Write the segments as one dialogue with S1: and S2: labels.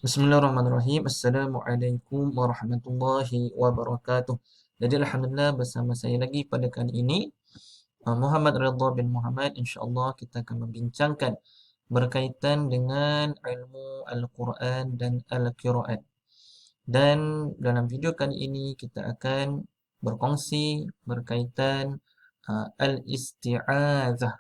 S1: Bismillahirrahmanirrahim. Assalamualaikum warahmatullahi wabarakatuh. Jadi Alhamdulillah bersama saya lagi pada kali ini Muhammad Ridha bin Muhammad. InsyaAllah kita akan membincangkan berkaitan dengan ilmu Al-Quran dan Al-Qira'at. Dan dalam video kali ini kita akan berkongsi berkaitan Al-Isti'azah.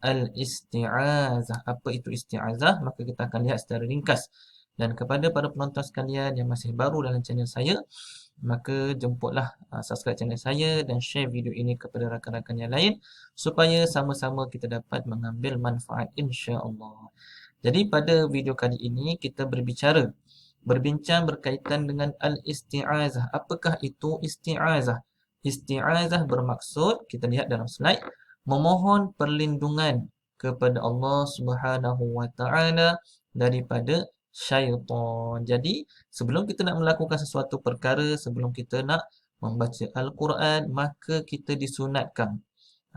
S1: Al-Isti'azah. Apa itu isti'azah? Maka kita akan lihat secara ringkas. Dan kepada para penonton sekalian yang masih baru dalam channel saya, maka jemputlah subscribe channel saya dan share video ini kepada rakan-rakan yang lain supaya sama-sama kita dapat mengambil manfaat insya-Allah. Jadi pada video kali ini kita berbincang berkaitan dengan al-isti'azah. Apakah itu isti'azah? Isti'azah bermaksud, kita lihat dalam slide, memohon perlindungan kepada Allah Subhanahu wa taala daripada syaitan. Jadi, sebelum kita nak melakukan sesuatu perkara, sebelum kita nak membaca Al-Quran, maka kita disunatkan.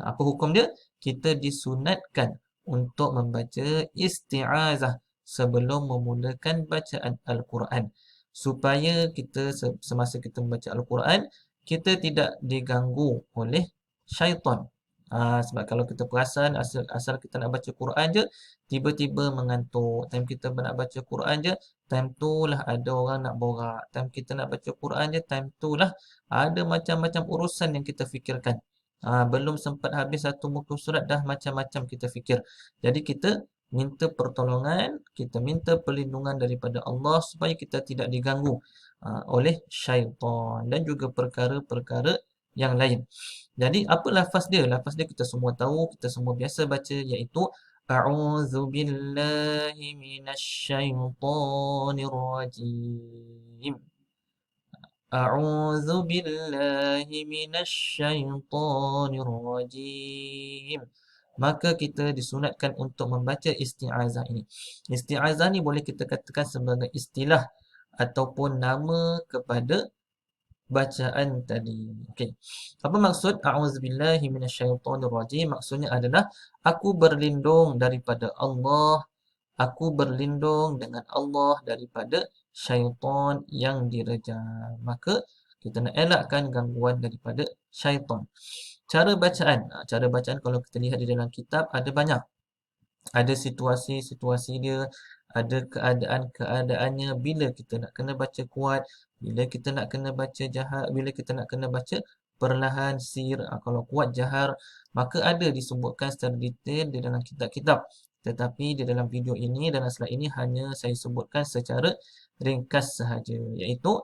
S1: Apa hukum dia? Kita disunatkan untuk membaca isti'azah sebelum memulakan bacaan Al-Quran. Supaya kita semasa kita membaca Al-Quran, kita tidak diganggu oleh syaitan. Sebab kalau kita perasan asal kita nak baca Quran je, tiba-tiba mengantuk. Time kita nak baca Quran je, time tu lah ada orang nak borak. Time kita nak baca Quran je, time tu lah ada macam-macam urusan yang kita fikirkan. Belum sempat habis satu muka surat dah macam-macam kita fikir. Jadi kita minta pertolongan, kita minta perlindungan daripada Allah supaya kita tidak diganggu oleh syaitan dan juga perkara-perkara yang lain. Jadi apa lafaz dia? Lafaz dia kita semua tahu, kita semua biasa baca, iaitu A'udzu billahi minasyaitonir rajim. A'udzu billahi minasyaitonir rajim. Maka kita disunatkan untuk membaca isti'azah ini. Isti'azah ni boleh kita katakan sebagai istilah ataupun nama kepada bacaan tadi. Okey. Apa maksud a'udzubillahi minasyaitonir rajim? Maksudnya adalah aku berlindung daripada Allah. Aku berlindung dengan Allah daripada syaitan yang direjam. Maka kita nak elakkan gangguan daripada syaitan. Cara bacaan kalau kita lihat di dalam kitab ada banyak. Ada situasi-situasi dia, ada keadaan-keadaannya bila kita nak kena baca kuat, bila kita nak kena baca jahat, bila kita nak kena baca perlahan, sir, kalau kuat jahar, maka ada disebutkan secara detail di dalam kitab-kitab. Tetapi di dalam video ini, dalam slide ini hanya saya sebutkan secara ringkas sahaja, iaitu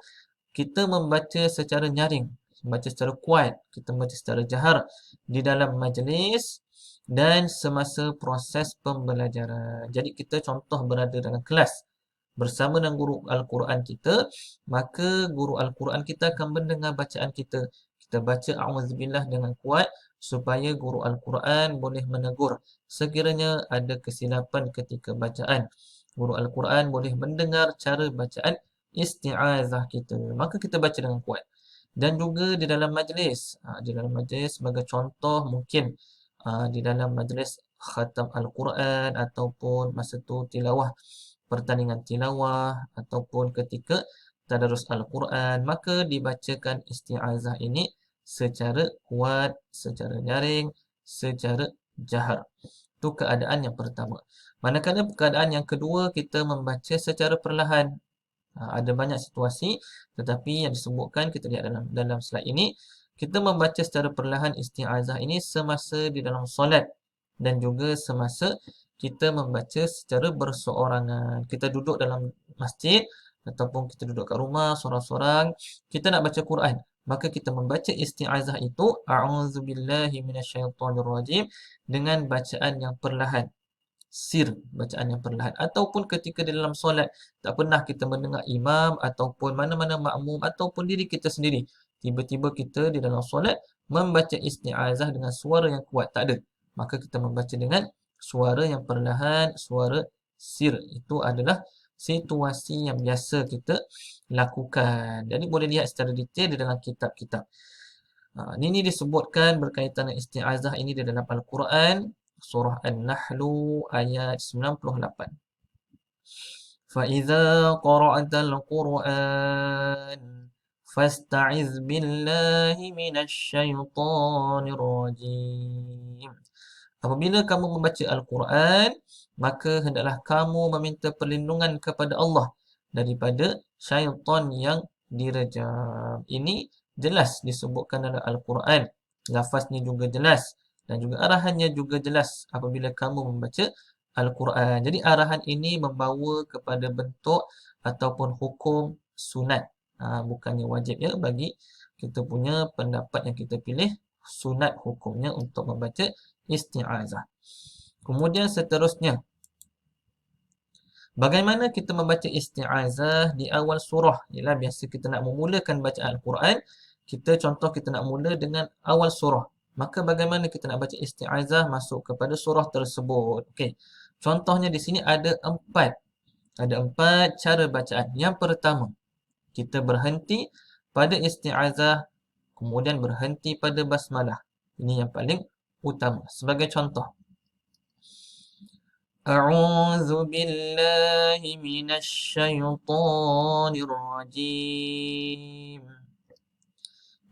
S1: kita membaca secara nyaring, membaca secara kuat, kita membaca secara jahar di dalam majlis dan semasa proses pembelajaran. Jadi kita contoh berada dalam kelas bersama dengan guru Al-Quran kita, maka guru Al-Quran kita akan mendengar bacaan kita. Kita baca A'udzubillah dengan kuat supaya guru Al-Quran boleh menegur sekiranya ada kesilapan ketika bacaan. Guru Al-Quran boleh mendengar cara bacaan isti'azah kita. Maka kita baca dengan kuat. Dan juga di dalam majlis. Di dalam majlis sebagai contoh mungkin di dalam majlis khatam Al-Quran ataupun masa tu tilawah, pertandingan tilawah ataupun ketika tadarus Al-Quran, maka dibacakan isti'azah ini secara kuat, secara nyaring, secara jahar. Itu keadaan yang pertama. Manakala keadaan yang kedua, kita membaca secara perlahan. Ada banyak situasi, tetapi yang disebutkan kita lihat dalam slide ini, kita membaca secara perlahan isti'azah ini semasa di dalam solat dan juga semasa kita membaca secara berseorangan. Kita duduk dalam masjid ataupun kita duduk kat rumah seorang-seorang, kita nak baca Quran, maka kita membaca isti'azah itu a'udzubillahi minasyaitonirrajim dengan bacaan yang perlahan, sir, bacaan yang perlahan. Ataupun ketika di dalam solat, tak pernah kita mendengar imam ataupun mana-mana makmum ataupun diri kita sendiri, tiba-tiba kita di dalam solat membaca isti'azah dengan suara yang kuat, tak ada. Maka kita membaca dengan suara yang perlahan, suara sir. Itu adalah situasi yang biasa kita lakukan. Jadi boleh lihat secara detail di dalam kitab-kitab. Ini disebutkan berkaitan dengan isti'azah ini di dalam Al-Quran, surah An-Nahlu ayat 98. فَإِذَا قَرَأْتَ الْقُرْآنَ فَاسْتَعِذْ بِاللَّهِ مِنَ الشَّيْطَانِ الرَّجِيمِ. Apabila kamu membaca Al-Quran, maka hendaklah kamu meminta perlindungan kepada Allah daripada syaitan yang direjam. Ini jelas disebutkan dalam Al-Quran. Lafaznya juga jelas dan juga arahannya juga jelas apabila kamu membaca Al-Quran. Jadi arahan ini membawa kepada bentuk ataupun hukum sunat. Bukannya wajib ya, bagi kita punya pendapat yang kita pilih, sunat hukumnya untuk membaca isti'azah. Kemudian seterusnya, bagaimana kita membaca isti'azah di awal surah? Ialah biasa kita nak memulakan bacaan Al-Quran, contoh kita nak mula dengan awal surah. Maka bagaimana kita nak baca isti'azah masuk kepada surah tersebut? Okey. Contohnya di sini ada empat cara bacaan. Yang pertama, kita berhenti pada isti'azah, kemudian berhenti pada basmalah. Ini yang paling utama. Sebagai contoh, A'udzu billahi minasy syaithanir rajim.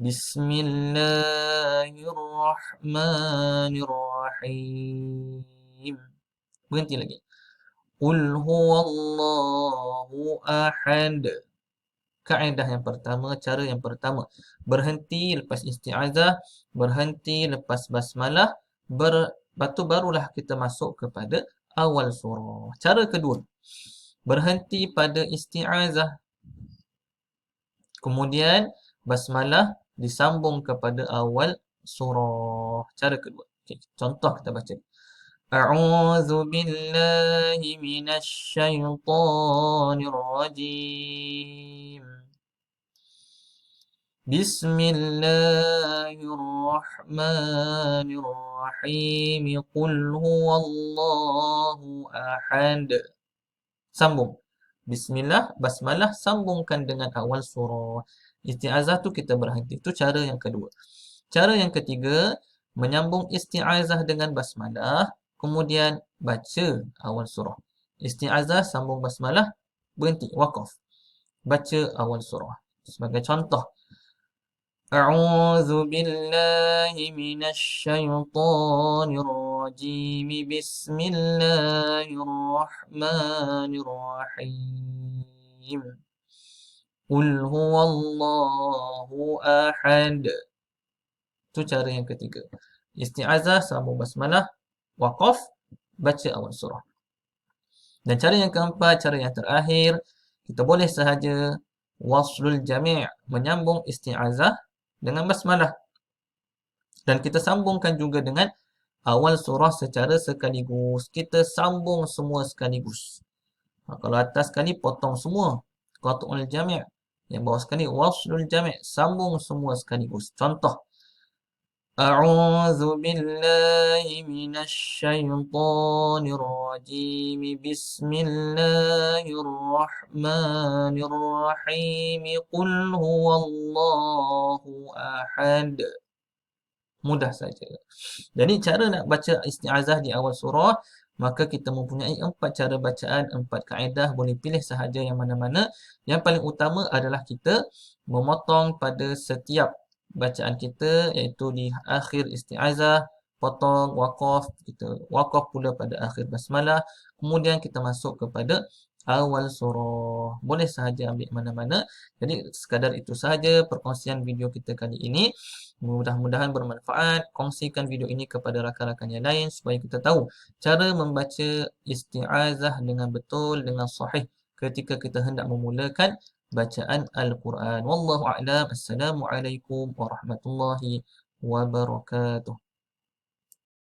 S1: Bismillahirrahmanirrahim. Berhenti lagi. Qul huwallahu ahad. Kaedah yang pertama, cara yang pertama. Berhenti lepas isti'azah, berhenti lepas basmalah, lepas tu barulah kita masuk kepada awal surah. Cara kedua, berhenti pada isti'azah, kemudian basmalah disambung kepada awal surah. Cara kedua. Okay, contoh kita baca. A'udzu billahi minasy syaithanir rajim. Bismillahirrahmanirrahim. Qul huwallahu ahad. Sambung. Bismillah, basmalah, sambungkan dengan awal surah. Isti'azah tu kita berhenti. Itu cara yang kedua. Cara yang ketiga, menyambung isti'azah dengan basmalah, kemudian baca awal surah. Isti'azah, sambung basmalah, berhenti, waqaf. Baca awal surah. Sebagai contoh, A'udzu billahi minasy syaithanir rajim. Bismillahirrahmanirrahim. Qul huwallahu ahad. Itu cara yang ketiga. Isti'azah, sambung basmalah, waqaf, baca awal surah. Dan cara yang keempat, cara yang terakhir, kita boleh sahaja waslul jami', menyambung isti'azah dengan basmalah. Dan kita sambungkan juga dengan awal surah secara sekaligus. Kita sambung semua sekaligus. Kalau atas sekali, potong semua. Qat'ul jami'. Yang bawah sekali, waslul jami'. Sambung semua sekaligus. Contoh, A'udzu billahi minasy syaithanir rajim. Bismillahirrahmanirrahim. Qul huwallahu ahad. Mudah saja. Jadi cara nak baca isti'azah di awal surah, maka kita mempunyai 4 cara bacaan, 4 kaedah, boleh pilih sahaja yang mana-mana. Yang paling utama adalah kita memotong pada setiap bacaan kita, iaitu di akhir isti'azah, potong, waqaf, kita waqaf pula pada akhir basmalah, kemudian kita masuk kepada awal surah. Boleh sahaja ambil mana-mana. Jadi sekadar itu sahaja perkongsian video kita kali ini. Mudah-mudahan bermanfaat. Kongsikan video ini kepada rakan-rakan yang lain supaya kita tahu cara membaca isti'azah dengan betul, dengan sahih ketika kita hendak memulakan bacaan Al-Quran. Wallahu a'lam. Assalamualaikum warahmatullahi wabarakatuh.